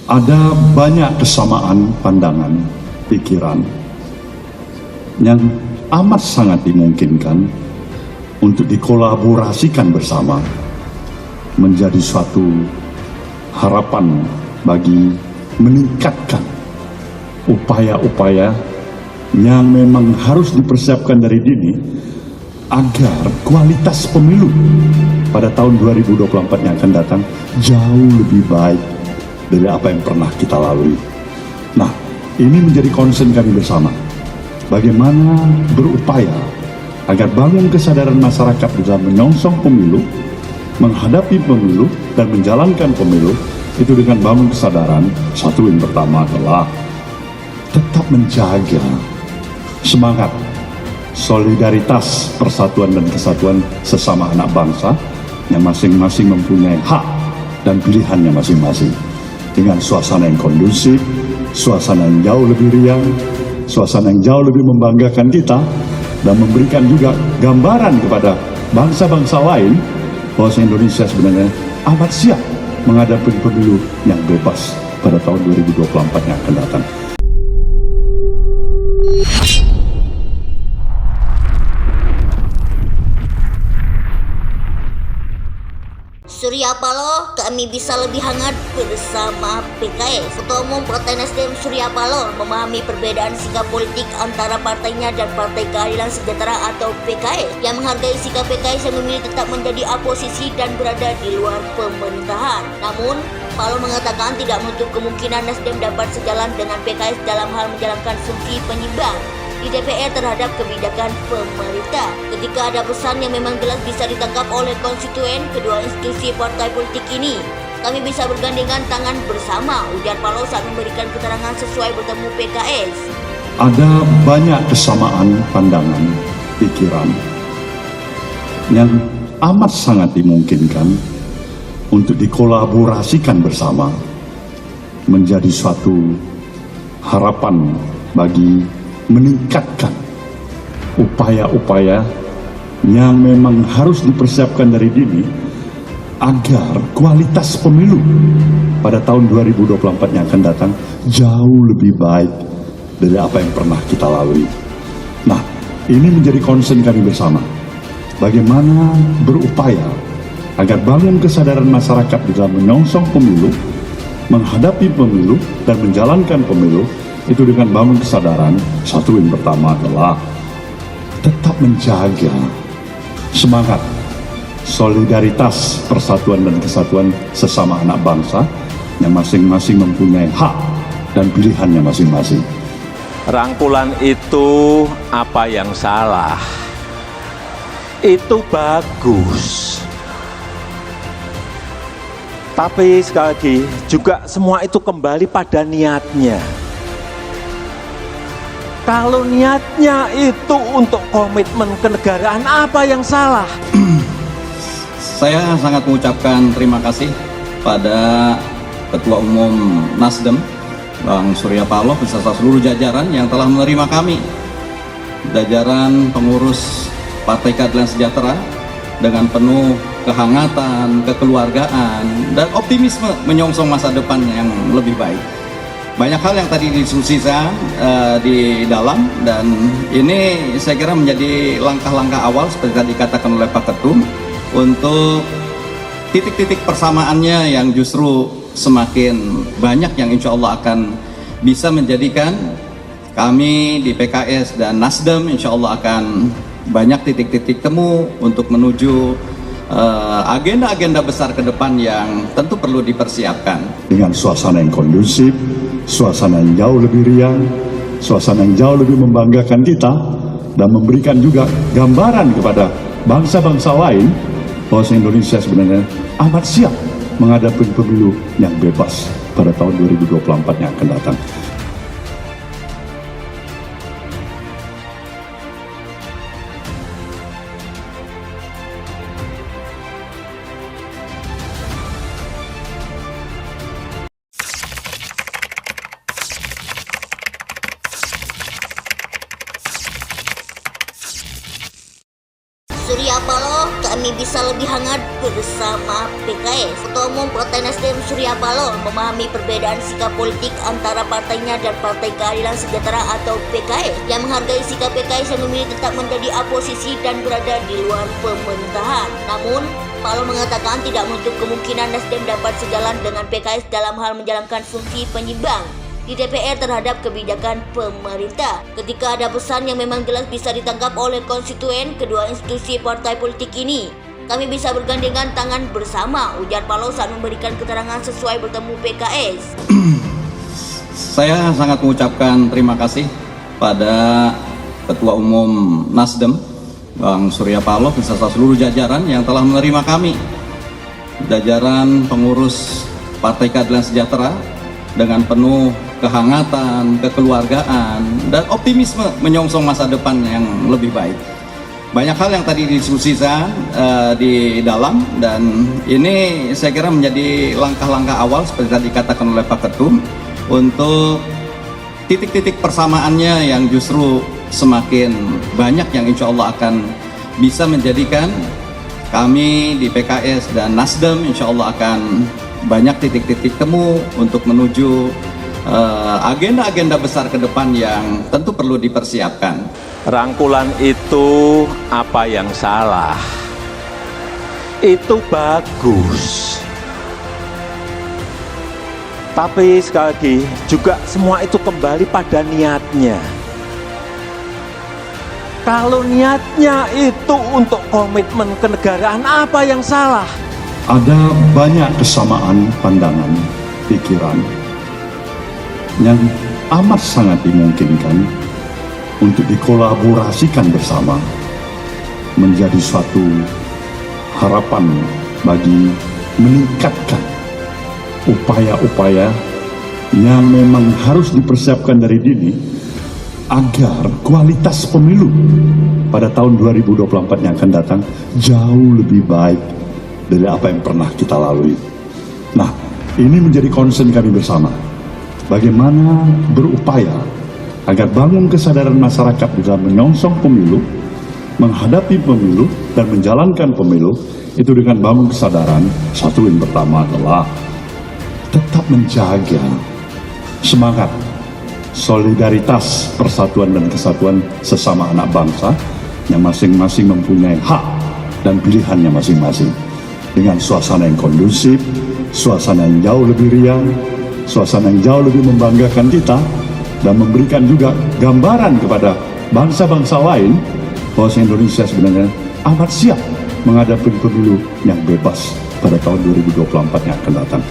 Ada banyak kesamaan pandangan, pikiran yang amat sangat dimungkinkan untuk dikolaborasikan bersama menjadi suatu harapan bagi meningkatkan upaya-upaya yang memang harus dipersiapkan dari dini agar kualitas pemilu pada tahun 2024 yang akan datang jauh lebih baik dari apa yang pernah kita lalui. Nah, ini menjadi concern kami bersama. Bagaimana berupaya agar bangun kesadaran masyarakat dalam menyongsong pemilu, menghadapi pemilu, dan menjalankan pemilu, itu dengan bangun kesadaran. Satu yang pertama adalah tetap menjaga semangat solidaritas, persatuan dan kesatuan sesama anak bangsa yang masing-masing mempunyai hak dan pilihannya masing-masing. Dengan suasana yang kondusif, suasana yang jauh lebih riang, suasana yang jauh lebih membanggakan kita, dan memberikan juga gambaran kepada bangsa-bangsa lain bahwa Indonesia sebenarnya amat siap menghadapi pemilu yang bebas pada tahun 2024 yang akan datang. Surya Paloh, kami bisa lebih hangat bersama PKS. Ketua Umum Partai Nasdem Surya Paloh memahami perbedaan sikap politik antara partainya dan Partai Keadilan Sejahtera atau PKS, yang menghargai sikap PKS yang memilih tetap menjadi oposisi dan berada di luar pemerintahan. Namun, Paloh mengatakan tidak menutup kemungkinan Nasdem dapat sejalan dengan PKS dalam hal menjalankan fungsi penyimbang di DPR terhadap kebijakan pemerintah. Ketika ada pesan yang memang jelas bisa ditangkap oleh konstituen kedua institusi partai politik ini, kami bisa bergandengan tangan bersama, ujar Paloh saat memberikan keterangan sesuai bertemu PKS. Ada banyak kesamaan pandangan, pikiran yang amat sangat dimungkinkan untuk dikolaborasikan bersama menjadi suatu harapan bagi meningkatkan upaya-upaya yang memang harus dipersiapkan dari dini agar kualitas pemilu pada tahun 2024 yang akan datang jauh lebih baik dari apa yang pernah kita lalui. Nah, ini menjadi concern kami bersama. Bagaimana berupaya agar bangun kesadaran masyarakat dalam menyongsong pemilu, menghadapi pemilu, dan menjalankan pemilu, itu dengan bangun kesadaran. Satu yang pertama adalah tetap menjaga semangat solidaritas, persatuan dan kesatuan sesama anak bangsa yang masing-masing mempunyai hak dan pilihannya masing-masing. Rangkulan itu apa yang salah? Itu bagus. Tapi sekali lagi juga semua itu kembali pada niatnya. Kalau niatnya itu untuk komitmen kenegaraan, apa yang salah? Saya sangat mengucapkan terima kasih pada Ketua Umum Nasdem, Bang Surya Paloh, beserta seluruh jajaran yang telah menerima kami, jajaran pengurus Partai Keadilan Sejahtera, dengan penuh kehangatan, kekeluargaan, dan optimisme menyongsong masa depan yang lebih baik. Banyak hal yang tadi didiskusikan di dalam, dan ini saya kira menjadi langkah-langkah awal seperti tadi dikatakan oleh Pak Ketum untuk titik-titik persamaannya yang justru semakin banyak, yang insya Allah akan bisa menjadikan kami di PKS dan Nasdem insya Allah akan banyak titik-titik temu untuk menuju agenda-agenda besar ke depan yang tentu perlu dipersiapkan. Dengan suasana yang kondusif, suasana yang jauh lebih riang, suasana yang jauh lebih membanggakan kita, dan memberikan juga gambaran kepada bangsa-bangsa lain bahwa Indonesia sebenarnya amat siap menghadapi pemilu yang bebas pada tahun 2024 yang akan datang. Surya Paloh, kami kami bisa lebih hangat bersama PKS. Ketua Umum Partai Nasdem Surya Paloh memahami perbedaan sikap politik antara partainya dan Partai Keadilan Sejahtera atau PKS, yang menghargai sikap PKS yang memilih tetap menjadi oposisi dan berada di luar pemerintahan. Namun, Paloh mengatakan tidak menutup kemungkinan Nasdem dapat sejalan dengan PKS dalam hal menjalankan fungsi penyimbang di DPR terhadap kebijakan pemerintah. Ketika ada pesan yang memang jelas bisa ditangkap oleh konstituen kedua institusi partai politik ini, kami bisa bergandengan tangan bersama, ujar Paloh saat memberikan keterangan sesuai bertemu PKS. Saya sangat mengucapkan terima kasih pada Ketua Umum Nasdem, Bang Surya Paloh, beserta seluruh jajaran yang telah menerima kami, jajaran pengurus Partai Keadilan Sejahtera, dengan penuh kehangatan, kekeluargaan, dan optimisme menyongsong masa depan yang lebih baik. Banyak hal yang tadi didiskusikan di dalam, dan ini saya kira menjadi langkah-langkah awal seperti tadi dikatakan oleh Pak Ketum, untuk titik-titik persamaannya yang justru semakin banyak, yang insya Allah akan bisa menjadikan kami di PKS dan Nasdem insya Allah akan banyak titik-titik temu untuk menuju agenda-agenda besar ke depan yang tentu perlu dipersiapkan. Rangkulan itu apa yang salah? Itu bagus. Tapi sekali lagi juga semua itu kembali pada niatnya. Kalau niatnya itu untuk komitmen kenegaraan, apa yang salah? Ada banyak kesamaan pandangan, pikiran yang amat sangat dimungkinkan untuk dikolaborasikan bersama menjadi suatu harapan bagi meningkatkan upaya-upaya yang memang harus dipersiapkan dari dini agar kualitas pemilu pada tahun 2024 yang akan datang jauh lebih baik dari apa yang pernah kita lalui. Nah, ini menjadi concern kami bersama. Bagaimana berupaya agar bangun kesadaran masyarakat di dalam menyongsong pemilu, menghadapi pemilu, dan menjalankan pemilu, itu dengan bangun kesadaran. Satu yang pertama adalah tetap menjaga semangat solidaritas, persatuan dan kesatuan sesama anak bangsa yang masing-masing mempunyai hak dan pilihannya masing-masing. Dengan suasana yang kondusif, suasana yang jauh lebih riang, suasana yang jauh lebih membanggakan kita, dan memberikan juga gambaran kepada bangsa-bangsa lain bahwa Indonesia sebenarnya amat siap menghadapi pemilu yang bebas pada tahun 2024 yang akan datang.